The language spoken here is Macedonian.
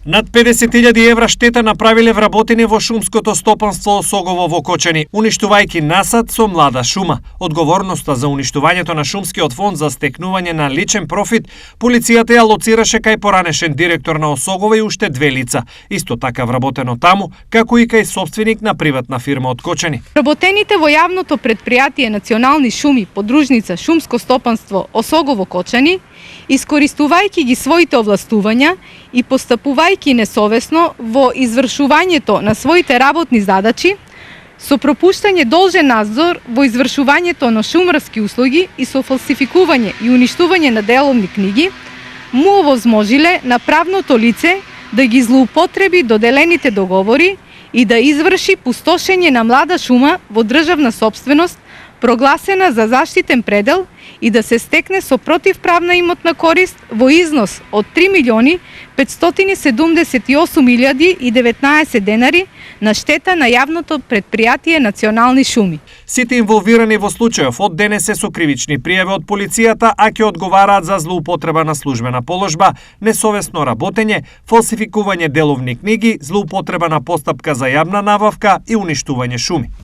Над 50.000 евра штета направиле вработени во шумското стопанство Осогово во Кочани, уништувајќи насад со млада шума. Одговорноста за уништувањето на шумскиот фонд за стекнување на личен профит, полицијата ја лоцираше кај поранешен директор на Осогово и уште две лица, исто така вработено таму, како и кај собственик на приватна фирма од Кочани. Вработените во јавното претпријатие Национални шуми, подружница Шумско стопанство Осогово Кочани, искористувајќи ги своите овластувања и постапувајќи несовесно во извршувањето на своите работни задачи, со пропуштање должен надзор во извршувањето на шумарски услуги и со фалсификување и уништување на деловни книги, му овозможиле на правното лице да ги злоупотреби доделените договори и да изврши пустошење на млада шума во државна собственост, прогласена за заштитен предел, и да се стекне со противправна имотна корист во износ од 3.578.019 денари на штета на јавното претпријатие Национални шуми. Сите инволвирани во случајов од денес се со кривични пријави од полицијата, а ќе одговараат за злоупотреба на службена положба, несовесно работење, фалсификување деловни книги, злоупотреба на постапка за јавна набавка и уништување шуми.